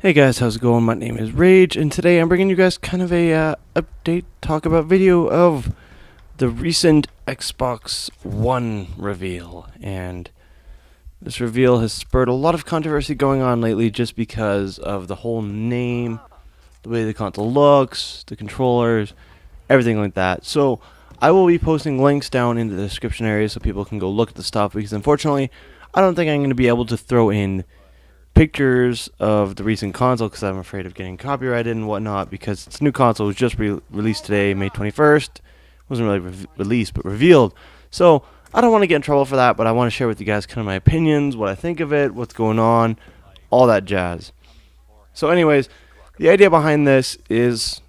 Hey guys, how's it going? My name is Rage, and today I'm bringing you guys kind of a update, talk about video of the recent Xbox One reveal. And this reveal has spurred a lot of controversy going on lately just because of the whole name, the way the console looks, the controllers, everything like that. So I will be posting links down in the description area so people can go look at the stuff because unfortunately I don't think I'm going to be able to throw in pictures of the recent console because I'm afraid of getting copyrighted and whatnot because its new console was just released today, May 21st. It wasn't really released, but revealed. So I don't want to get in trouble for that, but I want to share with you guys kind of my opinions, what I think of it, what's going on, all that jazz. So anyways, the idea behind this is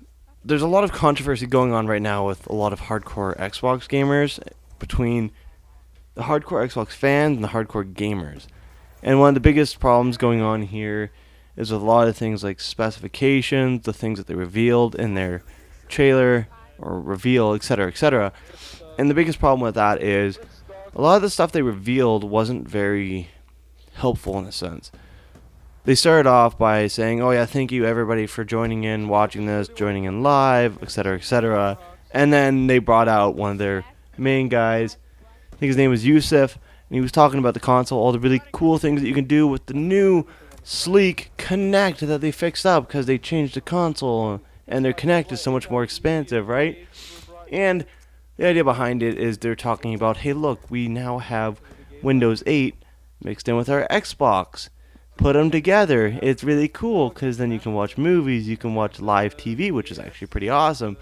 there's a lot of controversy going on right now with a lot of hardcore Xbox gamers between the hardcore Xbox fans and the hardcore gamers. And one of the biggest problems going on here is with a lot of things like specifications, the things that they revealed in their trailer or reveal, etc., etc. And the biggest problem with that is a lot of the stuff they revealed wasn't very helpful in a sense. They started off by saying, "Oh yeah, thank you everybody for joining in, watching this, joining in live, etc., etc." And then they brought out one of their main guys. I think his name was Yusuf, and he was talking about the console, all the really cool things that you can do with the new sleek Connect that they fixed up because they changed the console and their Connect is so much more expansive, right? And the idea behind it is they're talking about, hey, look, we now have Windows 8 mixed in with our Xbox. Put them together. It's really cool because then you can watch movies, you can watch live TV, which is actually pretty awesome.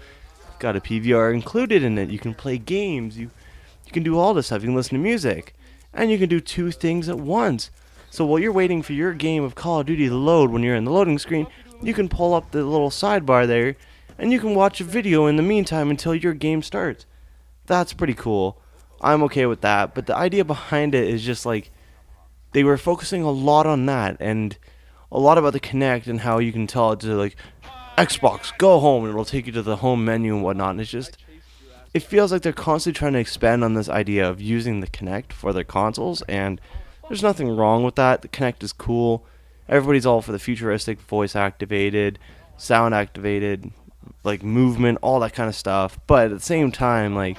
Got a PVR included in it. You can play games. You can do all this stuff. You can listen to music. And you can do two things at once. So while you're waiting for your game of Call of Duty to load when you're in the loading screen, you can pull up the little sidebar there, and you can watch a video in the meantime until your game starts. That's pretty cool. I'm okay with that, but the idea behind it is just like, they were focusing a lot on that, and a lot about the Kinect and how you can tell it to like, Xbox, go home, and it'll take you to the home menu and whatnot, and it's just, it feels like they're constantly trying to expand on this idea of using the Kinect for their consoles, and there's nothing wrong with that. The Kinect is cool. Everybody's all for the futuristic, voice activated, sound activated, like movement, all that kind of stuff. But at the same time, like,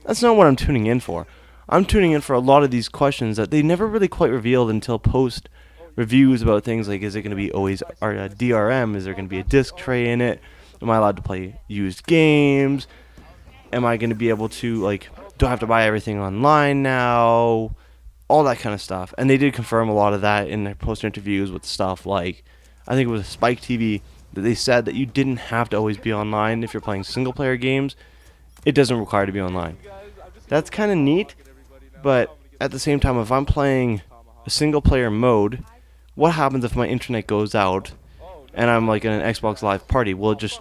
that's not what I'm tuning in for. I'm tuning in for a lot of these questions that they never really quite revealed until post reviews about things like, is it going to be always DRM? Is there going to be a disc tray in it? Am I allowed to play used games? Am I going to be able to, like, do I have to buy everything online now? All that kind of stuff. And they did confirm a lot of that in their post interviews with stuff like, I think it was Spike TV, that they said that you didn't have to always be online if you're playing single player games. It doesn't require to be online. That's kind of neat, but at the same time, if I'm playing a single player mode, what happens if my internet goes out and I'm like in an Xbox Live party? Will it just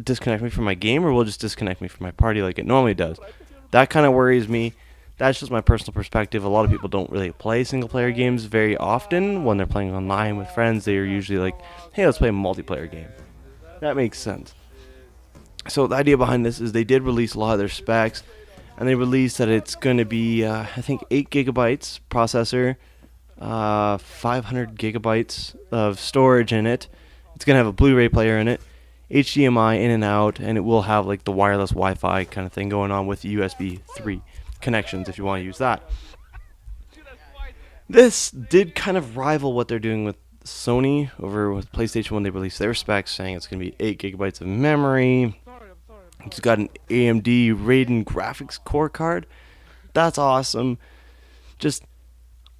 disconnect me from my game, or will it just disconnect me from my party like it normally does? That kind of worries me. That's just my personal perspective. A lot of people don't really play single player games very often. When they're playing online with friends, they are usually like, hey, let's play a multiplayer game. That makes sense. So the idea behind this is they did release a lot of their specs, and they released that it's going to be, I think, 8 gigabytes processor, 500 gigabytes of storage in it. It's going to have a Blu-ray player in it, HDMI in and out, and it will have like the wireless Wi-Fi kind of thing going on with USB 3 connections if you want to use that. This did kind of rival what they're doing with Sony over with PlayStation when they released their specs, saying it's going to be 8 gigabytes of memory. It's got an AMD Radeon graphics core card. That's awesome. Just,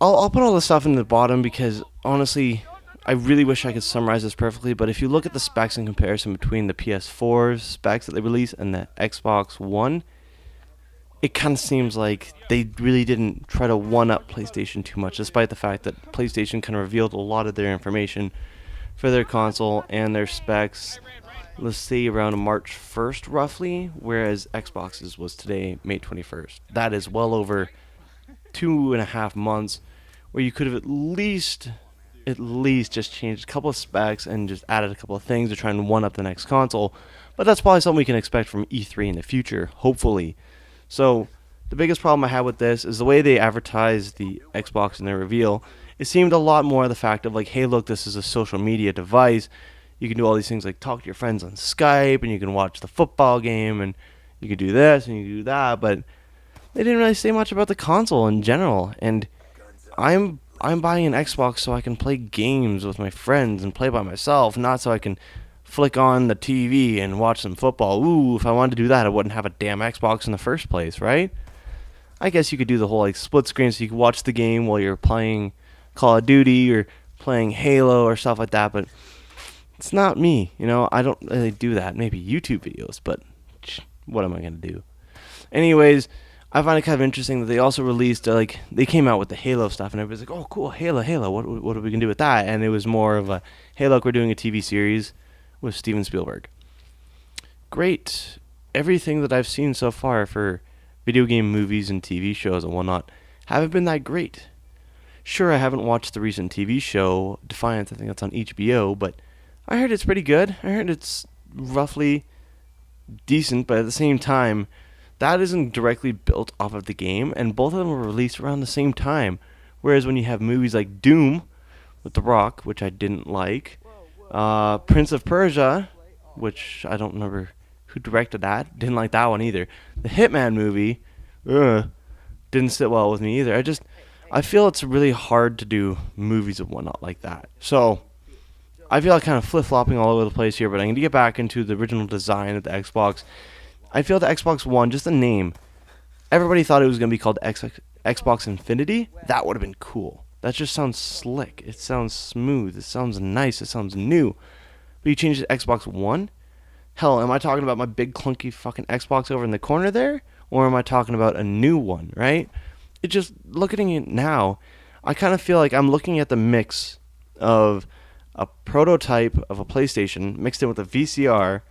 I'll put all the stuff in the bottom because honestly, I really wish I could summarize this perfectly, but if you look at the specs in comparison between the PS4 specs that they released and the Xbox One, it kind of seems like they really didn't try to one-up PlayStation too much, despite the fact that PlayStation kind of revealed a lot of their information for their console and their specs, let's say around March 1st roughly, whereas Xbox's was today, May 21st. That is well over 2.5 months where you could have at least just changed a couple of specs and just added a couple of things to try and one up the next console. But that's probably something we can expect from E3 in the future, hopefully. So the biggest problem I have with this is the way they advertise the Xbox in their reveal It seemed a lot more the fact of like, hey, look, this is a social media device. You can do all these things like talk to your friends on Skype, and you can watch the football game, and you can do this and you can do that. But they didn't really say much about the console in general. And I'm buying an Xbox so I can play games with my friends and play by myself, not so I can flick on the TV and watch some football. Ooh, if I wanted to do that, I wouldn't have a damn Xbox in the first place, right? I guess you could do the whole like split screen so you could watch the game while you're playing Call of Duty or playing Halo or stuff like that, but it's not me, you know. I don't really do that. Maybe YouTube videos, but what am I gonna do? Anyways, I find it kind of interesting that they also released like they came out with the Halo stuff, and everybody's like, "Oh, cool, Halo. What are we gonna do with that?" And it was more of a, "Hey, look, we're doing a TV series with Steven Spielberg." Great. Everything that I've seen so far for video game movies and TV shows and whatnot haven't been that great. Sure, I haven't watched the recent TV show Defiance. I think that's on HBO, but I heard it's pretty good. I heard it's roughly decent, but at the same time, that isn't directly built off of the game, and both of them were released around the same time. Whereas when you have movies like Doom with The Rock, which I didn't like, Prince of Persia, which I don't remember who directed that, didn't like that one either. The Hitman movie, didn't sit well with me either. I feel it's really hard to do movies and whatnot like that. So I feel like kind of flip-flopping all over the place here, but I'm going to get back into the original design of the Xbox. I feel the Xbox One, just the name, everybody thought it was going to be called Xbox Infinity. That would have been cool. That just sounds slick. It sounds smooth. It sounds nice. It sounds new. But you changed it to Xbox One? Hell, am I talking about my big clunky fucking Xbox over in the corner there? Or am I talking about a new one, right? It just, looking at it now, I kind of feel like I'm looking at the mix of a prototype of a PlayStation mixed in with a VCR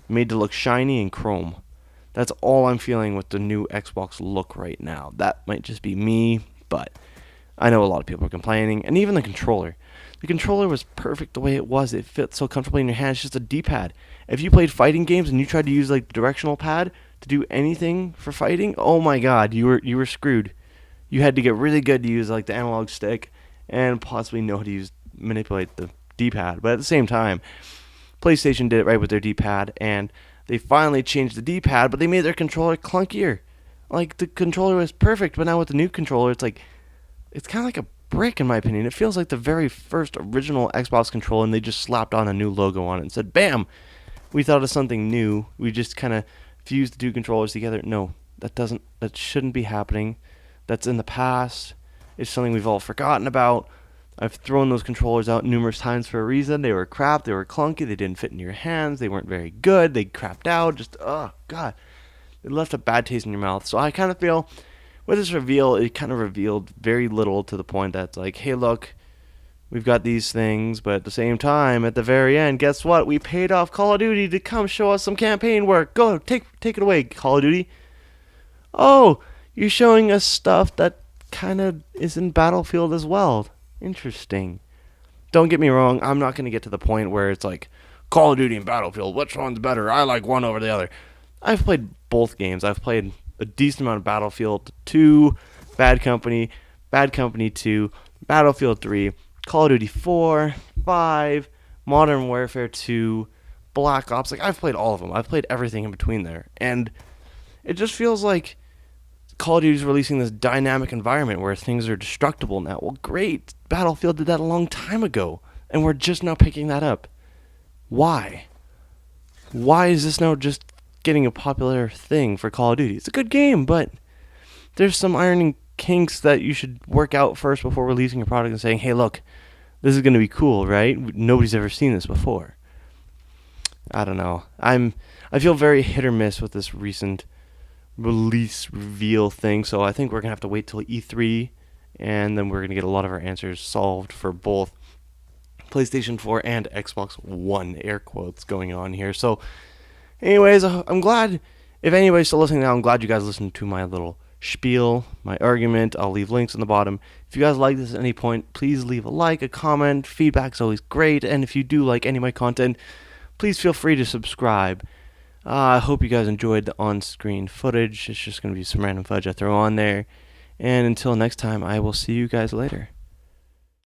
made to look shiny and chrome. That's all I'm feeling with the new Xbox look right now. That might just be me, but I know a lot of people are complaining. And even the controller. The controller was perfect the way it was. It fit so comfortably in your hand. It's just a D-pad. If you played fighting games and you tried to use like the directional pad to do anything for fighting, oh my god, you were screwed. You had to get really good to use like the analog stick and possibly know how to manipulate the D-pad. But at the same time, PlayStation did it right with their D-pad, and they finally changed the D-pad, but they made their controller clunkier. Like, the controller was perfect, but now with the new controller, it's kind of like a brick, in my opinion. It feels like the very first original Xbox controller, and they just slapped on a new logo on it and said, bam, we thought of something new. We just kind of fused the two controllers together. No, that shouldn't be happening. That's in the past. It's something we've all forgotten about. I've thrown those controllers out numerous times for a reason. They were crap. They were clunky. They didn't fit in your hands. They weren't very good. They crapped out. Just, oh, God. It left a bad taste in your mouth. So I kind of feel with this reveal, it kind of revealed very little to the point that's like, hey, look, we've got these things. But at the same time, at the very end, guess what? We paid off Call of Duty to come show us some campaign work. Go, take it away, Call of Duty. Oh, you're showing us stuff that kind of is in Battlefield as well. Interesting. Don't get me wrong, I'm not going to get to the point where it's like, Call of Duty and Battlefield, which one's better? I like one over the other. I've played both games. I've played a decent amount of Battlefield 2, Bad Company 2, Battlefield 3, Call of Duty 4, 5, Modern Warfare 2, Black Ops. Like, I've played all of them. I've played everything in between there. And it just feels like Call of Duty is releasing this dynamic environment where things are destructible now. Well, great. Battlefield did that a long time ago, and we're just now picking that up. Why? Why is this now just getting a popular thing for Call of Duty? It's a good game, but there's some ironing kinks that you should work out first before releasing your product and saying, hey, look, this is going to be cool, right? Nobody's ever seen this before. I don't know. I feel very hit or miss with this recent release reveal thing, so I think we're gonna have to wait till E3, and then we're gonna get a lot of our answers solved for both PlayStation 4 and Xbox One, air quotes going on here. So anyways, I'm glad, if anybody's still listening now, I'm glad you guys listened to my little spiel, my argument. I'll leave links on the bottom. If you guys like this at any point, please leave a like, a comment. Feedback's always great, and if you do like any of my content, please feel free to subscribe. I hope you guys enjoyed the on-screen footage. It's just going to be some random fudge I throw on there. And until next time, I will see you guys later.